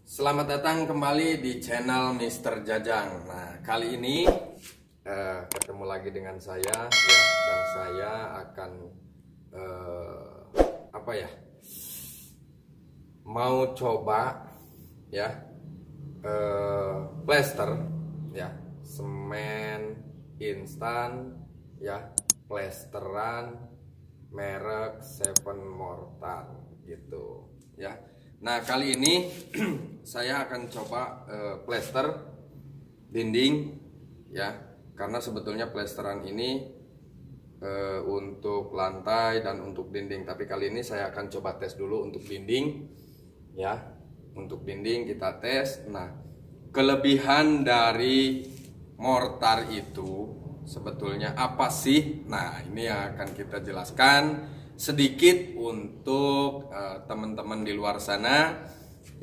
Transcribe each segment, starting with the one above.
Selamat datang kembali di channel Mr. Jajang. Nah, kali ini ketemu lagi dengan saya ya, dan saya akan mau coba ya plester ya, semen instan ya, plesteran merek Seven Mortar gitu ya. Nah, kali ini saya akan coba plester dinding ya, karena sebetulnya plesteran ini untuk lantai dan untuk dinding, tapi kali ini saya akan coba tes dulu untuk dinding ya. Untuk dinding kita tes. Nah, kelebihan dari mortar itu sebetulnya apa sih? Nah, ini yang akan kita jelaskan sedikit untuk teman-teman di luar sana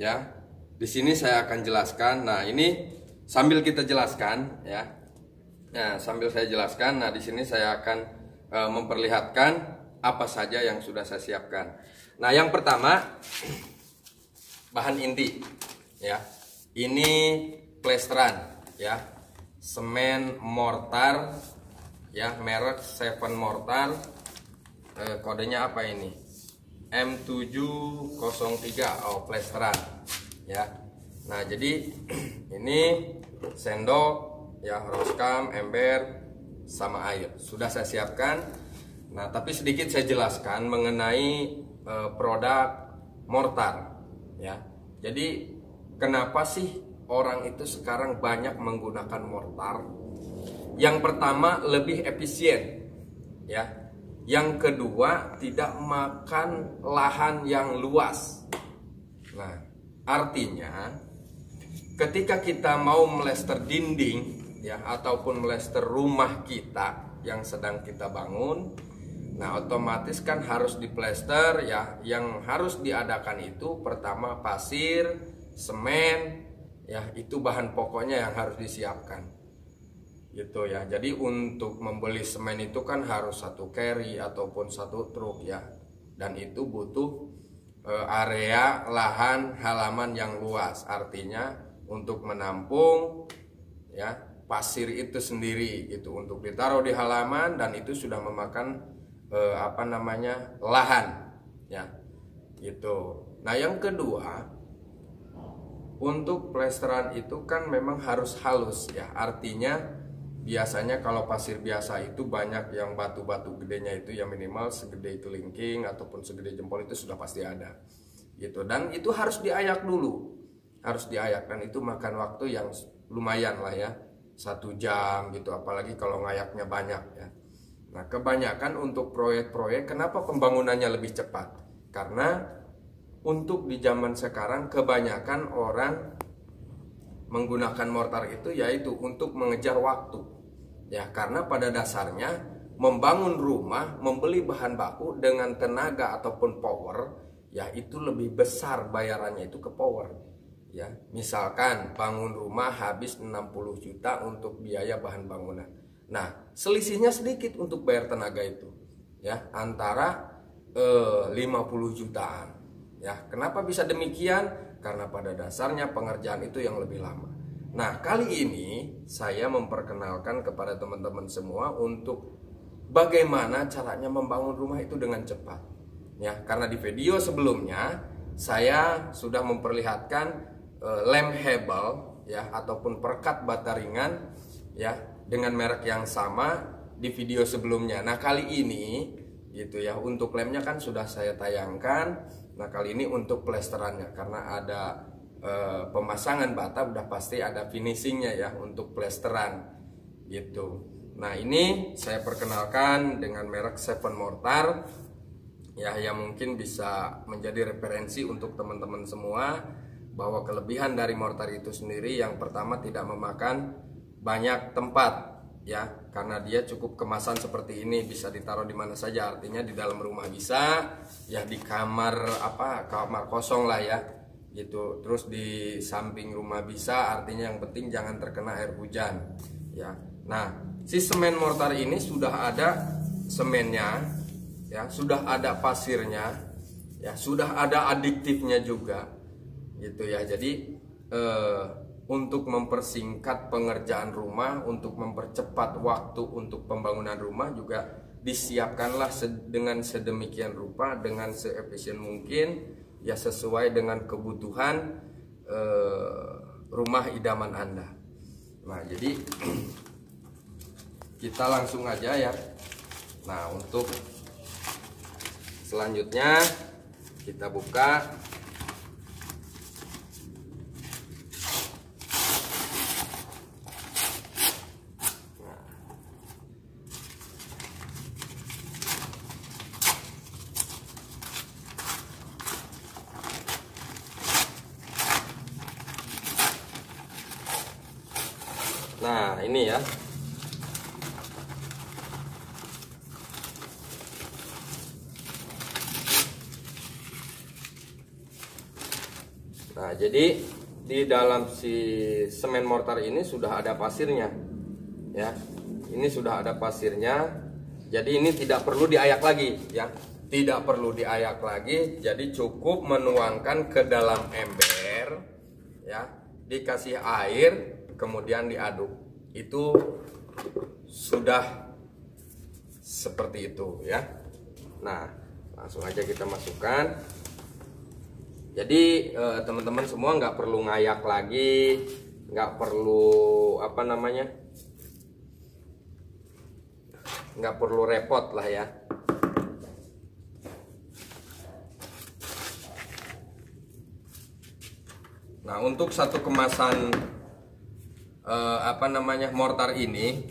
ya. Di sini saya akan jelaskan. Nah, ini sambil kita jelaskan ya. Nah, sambil saya jelaskan, nah di sini saya akan memperlihatkan apa saja yang sudah saya siapkan. Nah, yang pertama bahan inti ya. Ini plesteran ya. Semen mortar ya, merek Seven Mortar. Kodenya apa ini? M703. Oh, plesteran ya. Nah, jadi ini sendok ya, roskam, ember sama air sudah saya siapkan. Nah, tapi sedikit saya jelaskan mengenai produk mortar ya. Jadi kenapa sih orang itu sekarang banyak menggunakan mortar? Yang pertama, lebih efisien ya. Yang kedua, tidak makan lahan yang luas. Nah, artinya ketika kita mau melester dinding ya, ataupun melester rumah kita yang sedang kita bangun, nah otomatis kan harus diplester ya. Yang harus diadakan itu pertama pasir, semen ya, itu bahan pokoknya yang harus disiapkan gitu ya. Jadi untuk membeli semen itu kan harus satu carry ataupun satu truk ya, dan itu butuh area lahan halaman yang luas. Artinya untuk menampung ya pasir itu sendiri itu untuk ditaruh di halaman, dan itu sudah memakan lahan ya gitu. Nah, yang kedua, untuk plesteran itu kan memang harus halus ya. Artinya biasanya kalau pasir biasa itu banyak yang batu-batu gedenya itu yang minimal segede kelingking ataupun segede jempol, itu sudah pasti ada gitu. Dan itu harus diayak dulu, harus diayak, dan itu makan waktu yang lumayan lah ya, 1 jam gitu, apalagi kalau ngayaknya banyak ya. Nah, kebanyakan untuk proyek-proyek, kenapa pembangunannya lebih cepat? Karena untuk di zaman sekarang kebanyakan orang menggunakan mortar itu yaitu untuk mengejar waktu ya, karena pada dasarnya membangun rumah, membeli bahan baku dengan tenaga ataupun power ya, itu lebih besar bayarannya itu ke power ya. Misalkan bangun rumah habis 60 juta untuk biaya bahan bangunan. Nah, selisihnya sedikit untuk bayar tenaga itu ya, antara 50 jutaan ya. Kenapa bisa demikian? Karena pada dasarnya pengerjaan itu yang lebih lama. Nah, kali ini saya memperkenalkan kepada teman-teman semua untuk bagaimana caranya membangun rumah itu dengan cepat ya. Karena di video sebelumnya saya sudah memperlihatkan lem Hebel ya, ataupun perekat bata ringan ya, dengan merek yang sama di video sebelumnya. Nah, kali ini gitu ya, untuk lemnya kan sudah saya tayangkan. Nah, kali ini untuk plesterannya, karena ada pemasangan bata, udah pasti ada finishingnya ya untuk plesteran gitu. Nah, ini saya perkenalkan dengan merek Seven Mortar ya, yang mungkin bisa menjadi referensi untuk teman-teman semua, bahwa kelebihan dari mortar itu sendiri, yang pertama tidak memakan banyak tempat ya, karena dia cukup kemasan seperti ini, bisa ditaruh di mana saja. Artinya di dalam rumah bisa ya, di kamar kamar kosong lah ya gitu, terus di samping rumah bisa. Artinya yang penting jangan terkena air hujan ya. Nah, si semen mortar ini sudah ada semennya ya, sudah ada pasirnya ya, sudah ada adiktifnya juga gitu ya. Jadi untuk mempersingkat pengerjaan rumah, untuk mempercepat waktu untuk pembangunan rumah juga disiapkanlah dengan sedemikian rupa, dengan seefisien mungkin, ya sesuai dengan kebutuhan rumah idaman Anda. Nah, jadi kita langsung aja ya. Nah, untuk selanjutnya kita buka. Nah, ini ya. Nah, jadi di dalam si semen mortar ini sudah ada pasirnya. Ya. Ini sudah ada pasirnya. Jadi ini tidak perlu diayak lagi, ya. Tidak perlu diayak lagi, jadi cukup menuangkan ke dalam ember, ya. Dikasih air, kemudian diaduk. Itu sudah seperti itu ya. Nah, langsung aja kita masukkan. Jadi teman-teman semua nggak perlu ngayak lagi, nggak perlu nggak perlu repot lah ya. Nah, untuk satu kemasan mortar ini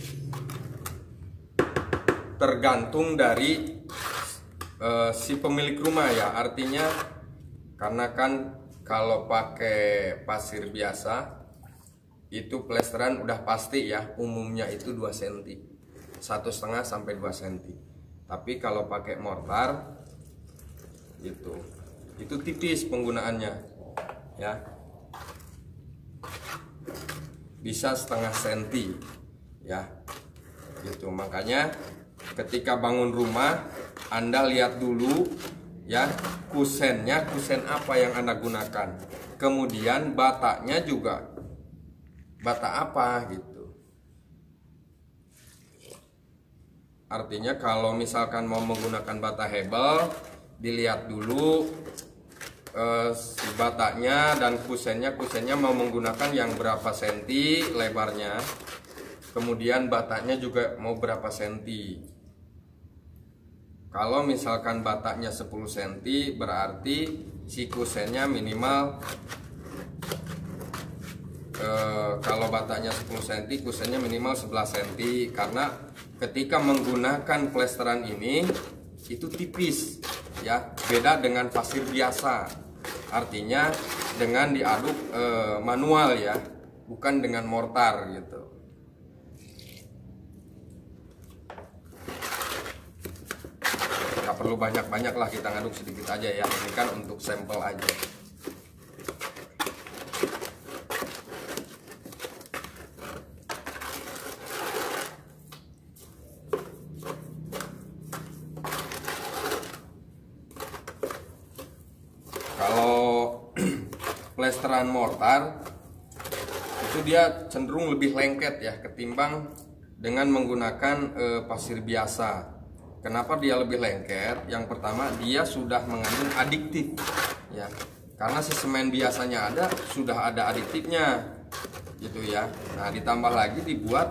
tergantung dari si pemilik rumah ya. Artinya karena kan kalau pakai pasir biasa itu plesteran udah pasti ya, umumnya itu 2 cm, 1,5 sampai 2 cm. Tapi kalau pakai mortar itu tipis penggunaannya ya, bisa 0,5 cm ya, gitu. Makanya ketika bangun rumah Anda lihat dulu ya, kusennya kusen apa yang Anda gunakan, kemudian bataknya juga batak apa gitu. Artinya kalau misalkan mau menggunakan bata hebel, dilihat dulu si bataknya dan kusennya mau menggunakan yang berapa senti lebarnya, kemudian bataknya juga mau berapa senti. Kalau misalkan bataknya 10 cm berarti si kusennya minimal kalau bataknya 10 cm kusennya minimal 11 cm, karena ketika menggunakan plesteran ini itu tipis ya, beda dengan pasir biasa. Artinya dengan diaduk manual ya, bukan dengan mortar gitu. Nggak perlu banyak-banyak lah, kita ngaduk sedikit aja ya. Ini kan untuk sampel aja. Kalau plesteran mortar itu dia cenderung lebih lengket ya ketimbang dengan menggunakan pasir biasa. Kenapa dia lebih lengket? Yang pertama, dia sudah mengandung adiktif ya. Karena si semen biasanya sudah ada adiktifnya gitu ya. Nah, ditambah lagi dibuat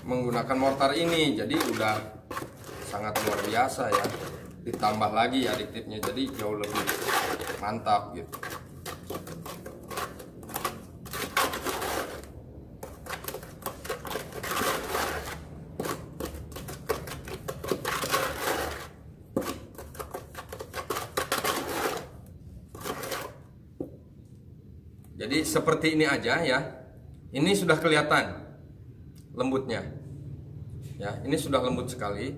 menggunakan mortar ini, jadi udah sangat luar biasa ya. Ditambah lagi adiktifnya, jadi jauh lebih mantap gitu. Jadi seperti ini aja ya. Ini sudah kelihatan lembutnya. Ya, ini sudah lembut sekali.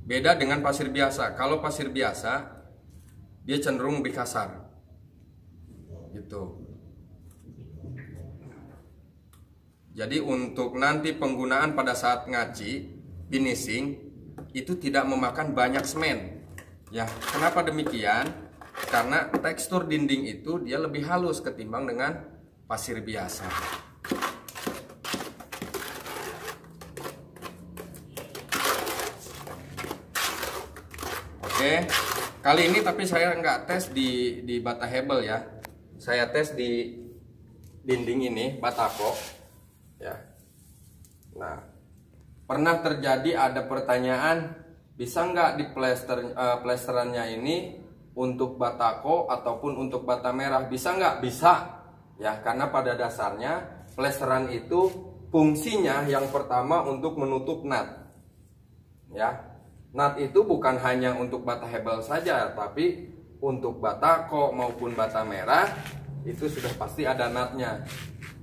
Beda dengan pasir biasa. Kalau pasir biasa dia cenderung lebih kasar. Gitu. Jadi untuk nanti penggunaan pada saat ngaci, finishing itu tidak memakan banyak semen. Ya, kenapa demikian? karena tekstur dinding itu dia lebih halus ketimbang dengan pasir biasa. Oke, kali ini tapi saya nggak tes di bata hebel ya, saya tes di dinding ini batako ya. Nah, pernah terjadi ada pertanyaan, bisa nggak di plesterannya ini untuk batako ataupun untuk bata merah, bisa nggak? Bisa ya, karena pada dasarnya plesteran itu fungsinya yang pertama untuk menutup nut ya. Nut itu bukan hanya untuk bata hebel saja, tapi untuk batako maupun bata merah itu sudah pasti ada nutnya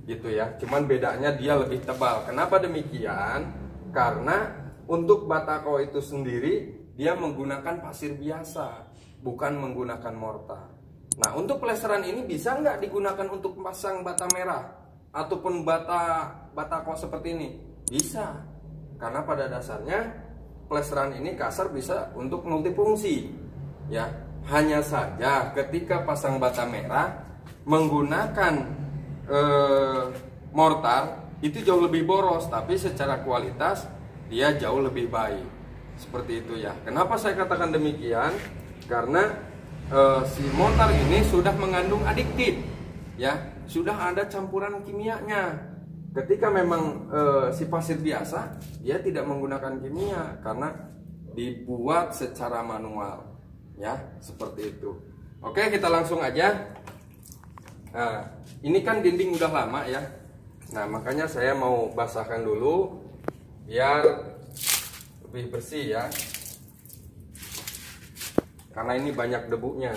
gitu ya. Cuman bedanya dia lebih tebal. Kenapa demikian? Karena untuk batako itu sendiri dia menggunakan pasir biasa, bukan menggunakan mortar. Nah, untuk plesteran ini bisa nggak digunakan untuk pasang bata merah ataupun batako seperti ini? Bisa, karena pada dasarnya plesteran ini kasar bisa untuk multifungsi ya. Hanya saja ketika pasang bata merah menggunakan mortar itu jauh lebih boros, tapi secara kualitas dia jauh lebih baik. Seperti itu ya. Kenapa saya katakan demikian? Karena si mortar ini sudah mengandung adiktif ya, sudah ada campuran kimianya. Ketika memang si pasir biasa dia tidak menggunakan kimia karena dibuat secara manual ya, seperti itu. Oke, kita langsung aja. Nah, ini kan dinding udah lama ya. Nah, makanya saya mau basahkan dulu biar lebih bersih ya. Karena ini banyak debunya.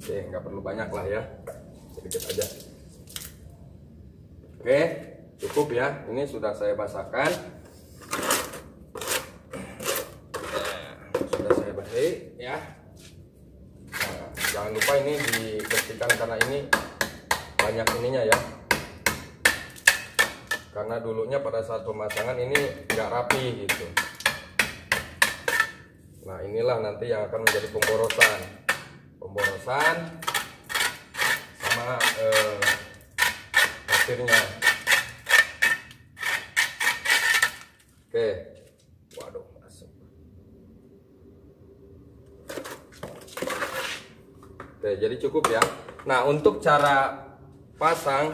Oke, nggak perlu banyak lah ya, sedikit aja. Oke, cukup ya. Ini sudah saya basahkan. Sudah saya basahi ya. Nah, jangan lupa ini dibersihkan karena ini banyak ininya ya. Karena dulunya pada saat pemasangan ini nggak rapi gitu. Nah, inilah nanti yang akan menjadi pemborosan sama pasirnya. Oke, waduh masuk. Oke, jadi cukup ya. Nah, untuk cara pasang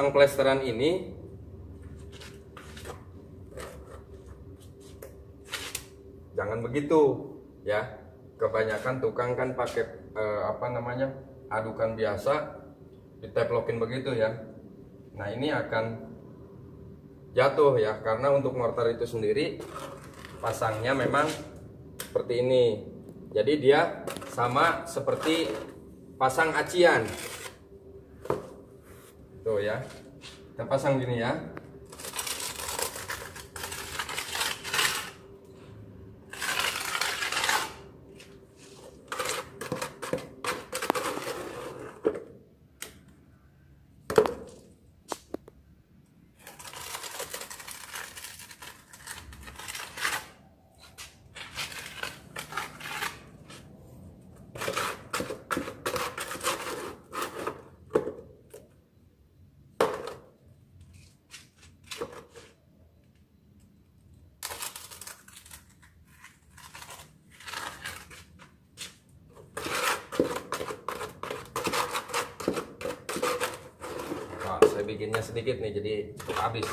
plesteran ini jangan begitu ya. Kebanyakan tukang kan pakai adukan biasa, diteplokin begitu ya. Nah, ini akan jatuh ya, karena untuk mortar itu sendiri pasangnya memang seperti ini. Jadi dia sama seperti pasang acian tuh ya. Kita pasang gini ya. Saya bikinnya sedikit nih, jadi habis.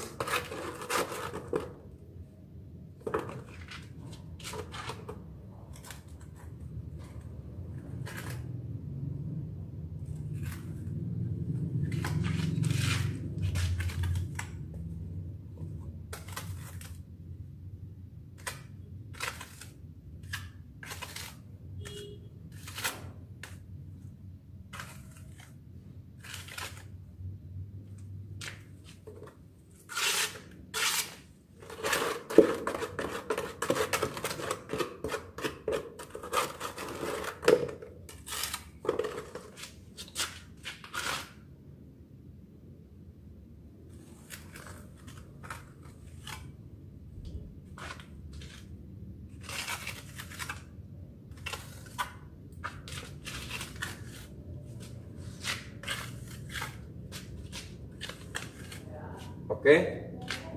Oke,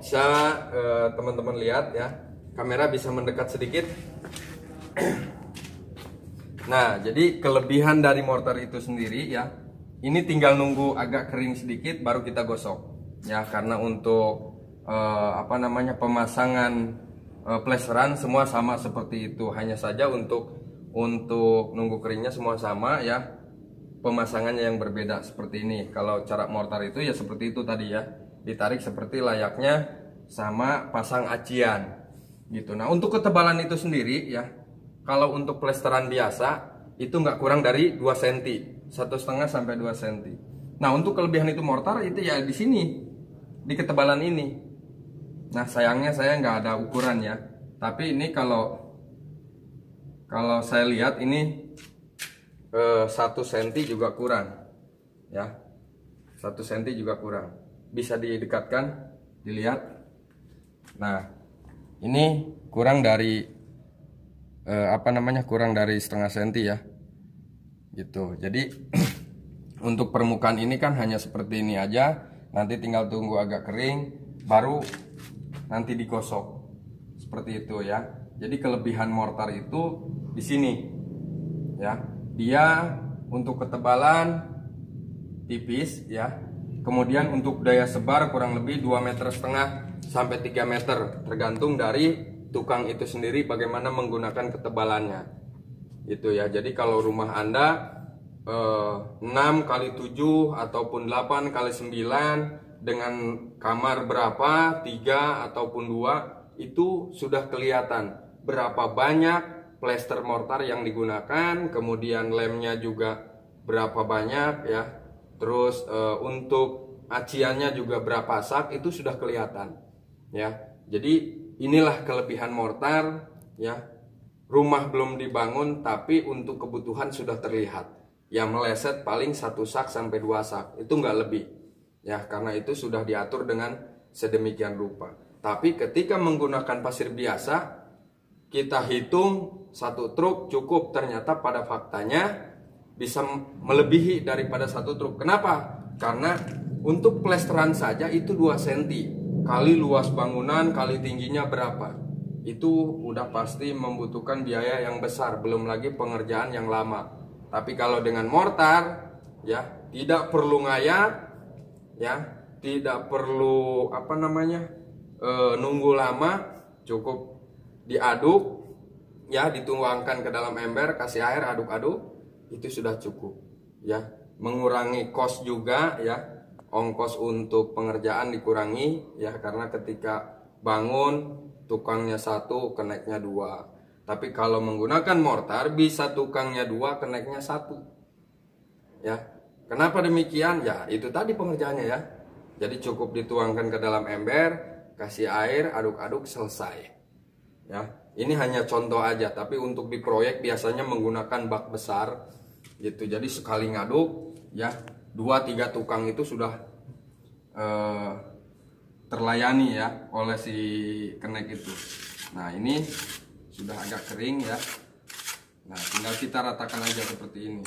bisa teman-teman lihat ya, kamera bisa mendekat sedikit. Nah, jadi kelebihan dari mortar itu sendiri ya, ini tinggal nunggu agak kering sedikit baru kita gosok ya, karena untuk pemasangan plesteran semua sama seperti itu, hanya saja untuk nunggu keringnya semua sama ya, pemasangannya yang berbeda seperti ini. Kalau cara mortar itu ya seperti itu tadi ya, ditarik seperti layaknya sama pasang acian gitu. Nah, untuk ketebalan itu sendiri ya, kalau untuk plesteran biasa itu nggak kurang dari 2 cm, 1,5 sampai 2 cm. Nah, untuk kelebihan itu mortar itu ya di sini, di ketebalan ini. Nah, sayangnya saya nggak ada ukuran ya, tapi ini kalau saya lihat ini 1 cm juga kurang ya, 1 cm juga kurang. Bisa didekatkan, dilihat. Nah, ini kurang dari kurang dari 0,5 cm ya gitu. Jadi untuk permukaan ini kan hanya seperti ini aja, nanti tinggal tunggu agak kering baru nanti digosok seperti itu ya. Jadi kelebihan mortar itu di sini ya, dia untuk ketebalan tipis ya, kemudian untuk daya sebar kurang lebih 2,5 meter sampai 3 meter, tergantung dari tukang itu sendiri bagaimana menggunakan ketebalannya gitu ya. Jadi kalau rumah Anda 6 kali 7 ataupun 8 kali 9 dengan kamar berapa, 3 ataupun 2, itu sudah kelihatan berapa banyak plester mortar yang digunakan, kemudian lemnya juga berapa banyak ya, terus untuk aciannya juga berapa sak, itu sudah kelihatan ya. Jadi inilah kelebihan mortar ya. Rumah belum dibangun tapi untuk kebutuhan sudah terlihat. Yang meleset paling 1 sak sampai 2 sak, itu nggak lebih ya, karena itu sudah diatur dengan sedemikian rupa. Tapi ketika menggunakan pasir biasa, kita hitung 1 truk cukup, ternyata pada faktanya bisa melebihi daripada 1 truk. Kenapa? Karena untuk plesteran saja itu 2 cm kali luas bangunan kali tingginya berapa, itu udah pasti membutuhkan biaya yang besar, belum lagi pengerjaan yang lama. Tapi kalau dengan mortar ya, tidak perlu ngayat ya, tidak perlu nunggu lama, cukup diaduk ya, dituangkan ke dalam ember, kasih air, aduk-aduk, itu sudah cukup ya. Mengurangi kos juga ya, ongkos untuk pengerjaan dikurangi ya, karena ketika bangun tukangnya 1, keneknya 2. Tapi kalau menggunakan mortar bisa tukangnya 2, keneknya 1 ya. Kenapa demikian? Ya itu tadi pengerjaannya ya. Jadi cukup dituangkan ke dalam ember, kasih air, aduk-aduk, selesai ya. Ini hanya contoh aja, tapi untuk di proyek biasanya menggunakan bak besar gitu. Jadi sekali ngaduk ya, 2-3 tukang itu sudah terlayani ya oleh si kenek itu. Nah, ini sudah agak kering ya. Nah, tinggal kita ratakan aja seperti ini.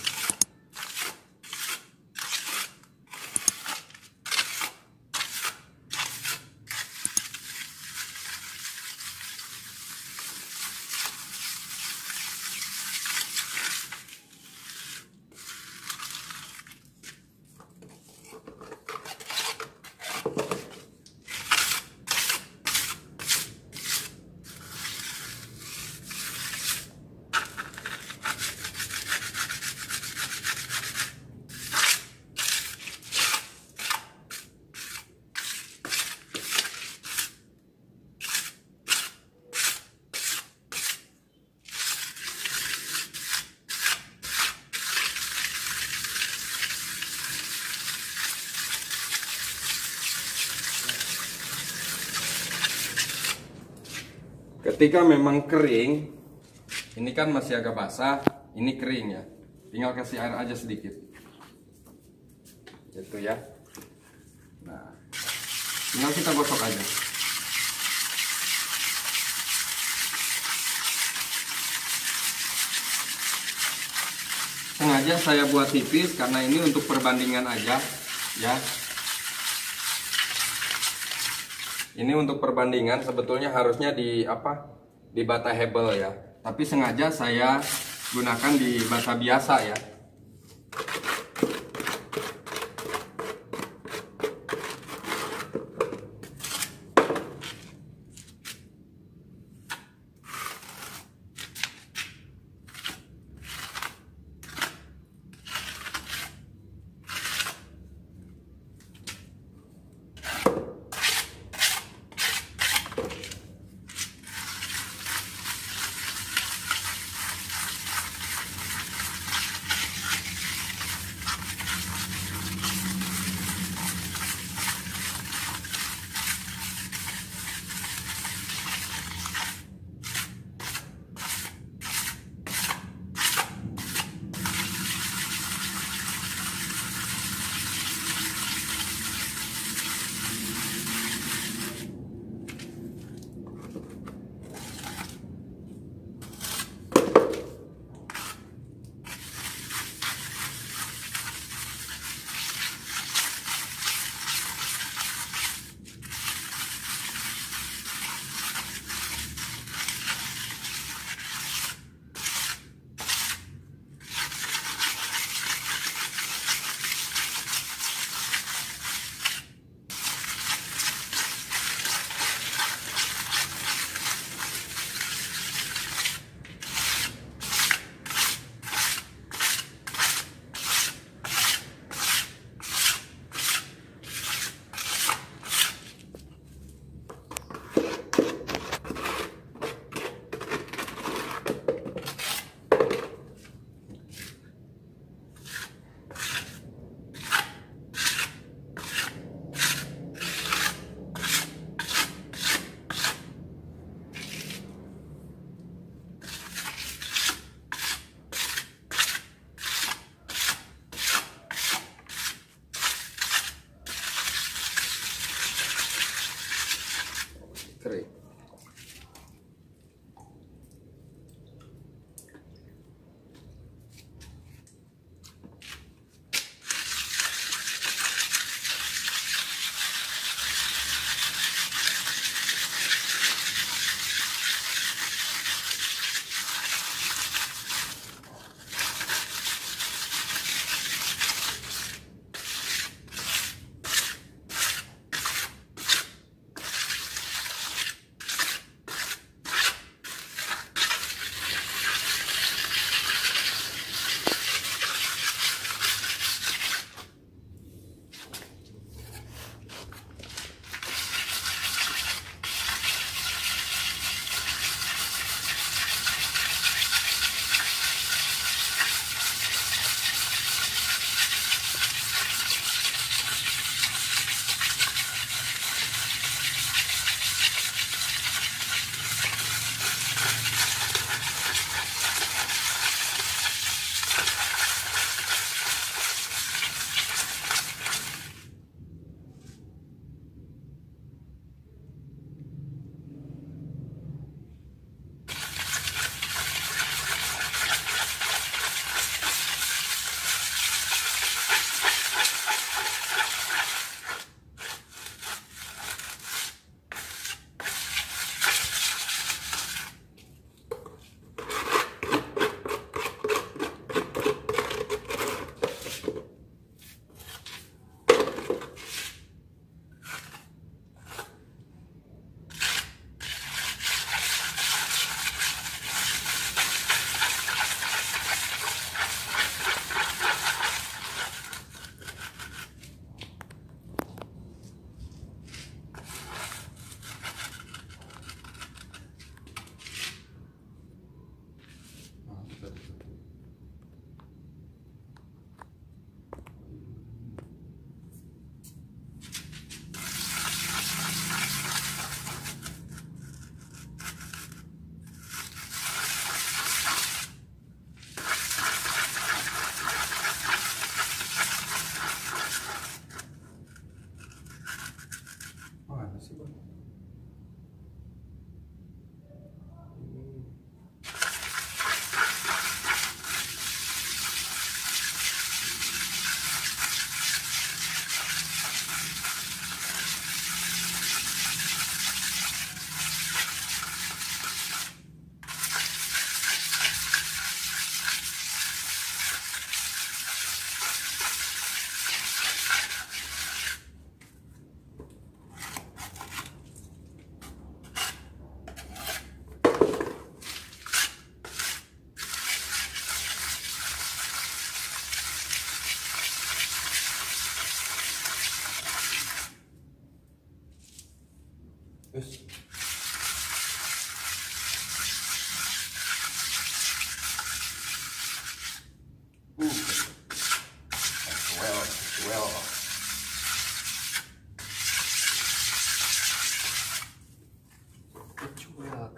Ketika memang kering, ini kan masih agak basah, ini kering ya, tinggal kasih air aja sedikit gitu ya. Nah, tinggal kita gosok aja. Sengaja saya buat tipis karena ini untuk perbandingan aja ya. Ini untuk perbandingan sebetulnya harusnya di di bata hebel ya. Tapi sengaja saya gunakan di bata biasa ya. Kering. Yes. Well, well. Kecual.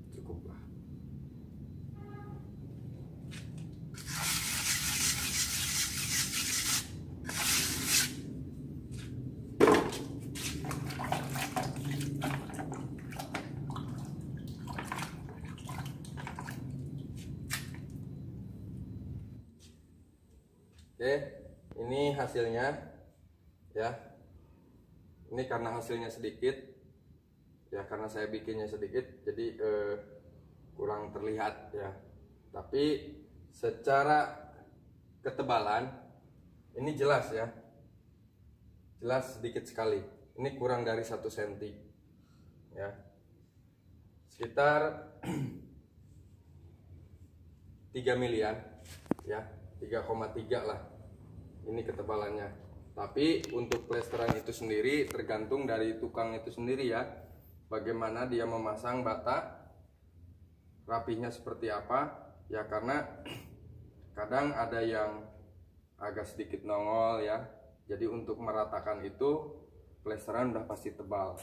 Cukup lah. Oke, ini hasilnya ya. Ini karena hasilnya sedikit ya, karena saya bikinnya sedikit jadi kurang terlihat ya. Tapi secara ketebalan ini jelas ya, jelas sedikit sekali. Ini kurang dari 1 cm ya, sekitar 3 milian ya, 3,3 lah ini ketebalannya. Tapi untuk plesteran itu sendiri tergantung dari tukang itu sendiri ya, bagaimana dia memasang bata, rapihnya seperti apa ya, karena kadang ada yang agak sedikit nongol ya. Jadi untuk meratakan itu plesteran udah pasti tebal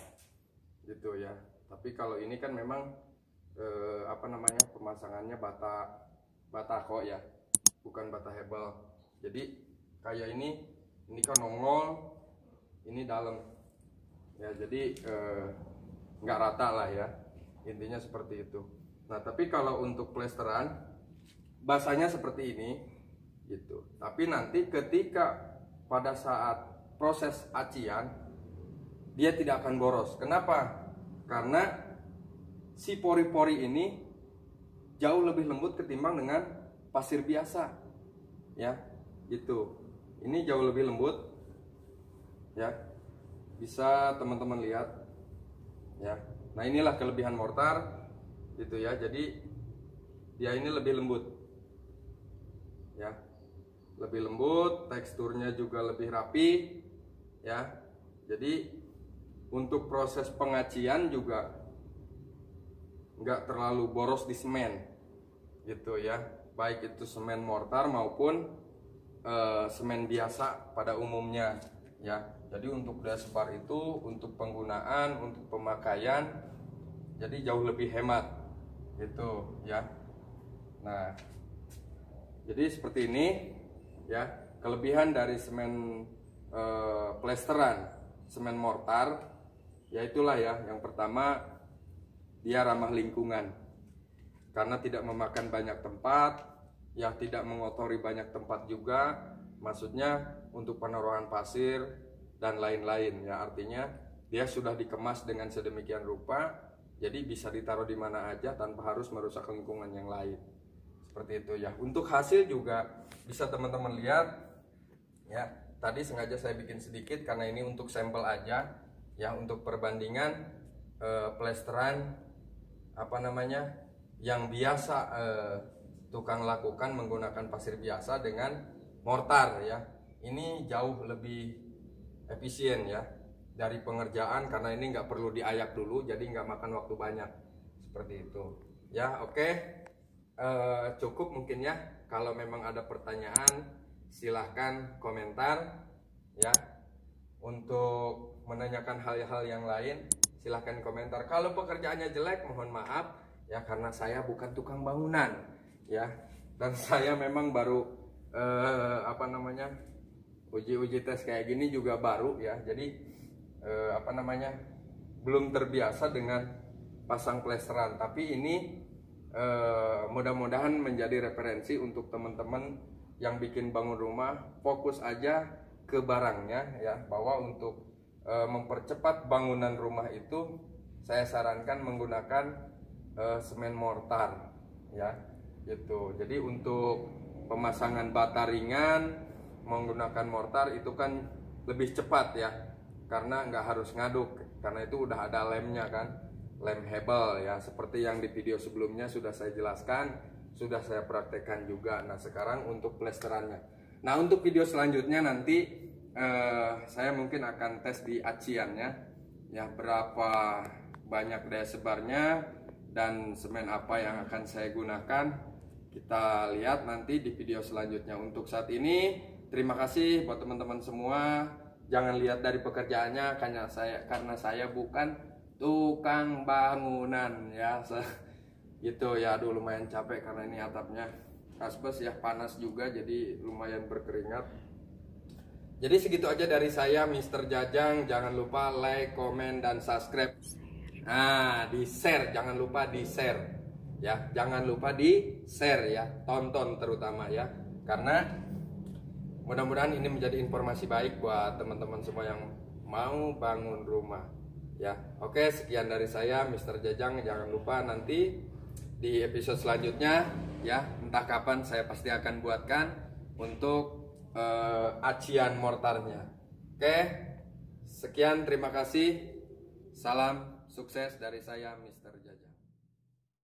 gitu ya. Tapi kalau ini kan memang pemasangannya bata kok ya, bukan bata hebel. Jadi kayak ini kan nongol, ini dalam ya. Jadi nggak rata lah ya, intinya seperti itu. Nah tapi kalau untuk plesteran basahnya seperti ini gitu, tapi nanti ketika pada saat proses acian dia tidak akan boros. Kenapa? Karena si pori-pori ini jauh lebih lembut ketimbang dengan pasir biasa ya, gitu. Ini jauh lebih lembut ya, bisa teman-teman lihat ya. Nah inilah kelebihan mortar gitu ya, jadi dia ini lebih lembut ya, lebih lembut, teksturnya juga lebih rapi ya. Jadi untuk proses pengacian juga nggak terlalu boros di semen gitu ya, baik itu semen mortar maupun semen biasa pada umumnya ya. Jadi untuk dasebar itu untuk penggunaan, untuk pemakaian jadi jauh lebih hemat gitu ya. Nah jadi seperti ini ya kelebihan dari semen plesteran, semen mortar ya. Itulah ya, yang pertama dia ramah lingkungan karena tidak memakan banyak tempat ya, tidak mengotori banyak tempat juga, maksudnya untuk penaruhan pasir dan lain-lain ya. Artinya dia sudah dikemas dengan sedemikian rupa jadi bisa ditaruh di mana aja tanpa harus merusak lingkungan yang lain, seperti itu ya. Untuk hasil juga bisa teman-teman lihat ya, tadi sengaja saya bikin sedikit karena ini untuk sampel aja ya, untuk perbandingan plesteran apa namanya yang biasa tukang lakukan menggunakan pasir biasa dengan mortar ya. Ini jauh lebih efisien ya dari pengerjaan karena ini nggak perlu diayak dulu, jadi nggak makan waktu banyak, seperti itu ya. Oke, cukup mungkin ya. Kalau memang ada pertanyaan silahkan komentar ya. Untuk menanyakan hal-hal yang lain silahkan komentar. Kalau pekerjaannya jelek mohon maaf ya, karena saya bukan tukang bangunan ya, dan saya memang baru apa namanya uji tes kayak gini juga baru ya. Jadi apa namanya belum terbiasa dengan pasang plesteran, tapi ini mudah-mudahan menjadi referensi untuk teman-teman yang bikin bangun rumah. Fokus aja ke barangnya ya, bahwa untuk mempercepat bangunan rumah itu saya sarankan menggunakan semen mortar ya gitu. Jadi untuk pemasangan bata ringan menggunakan mortar itu kan lebih cepat ya, karena nggak harus ngaduk, karena itu udah ada lemnya kan, lem hebel ya, seperti yang di video sebelumnya sudah saya jelaskan, sudah saya praktekkan juga. Nah sekarang untuk plesterannya. Nah untuk video selanjutnya nanti saya mungkin akan tes di aciannya ya, berapa banyak daya sebarnya dan semen apa yang akan saya gunakan. Kita lihat nanti di video selanjutnya. Untuk saat ini terima kasih buat teman-teman semua. Jangan lihat dari pekerjaannya karena saya bukan tukang bangunan ya. Gitu ya, aduh lumayan capek karena ini atapnya asbes ya, panas juga jadi lumayan berkeringat. Jadi segitu aja dari saya, Mr. Jajang. Jangan lupa like, komen, dan subscribe. Nah, di share, jangan lupa di share ya, jangan lupa di share ya, tonton terutama ya, karena mudah-mudahan ini menjadi informasi baik buat teman-teman semua yang mau bangun rumah ya. Oke, sekian dari saya, Mr. Jajang. Jangan lupa nanti di episode selanjutnya ya, entah kapan saya pasti akan buatkan untuk acian mortarnya. Oke, sekian, terima kasih, salam sukses dari saya, Mr. Jajang.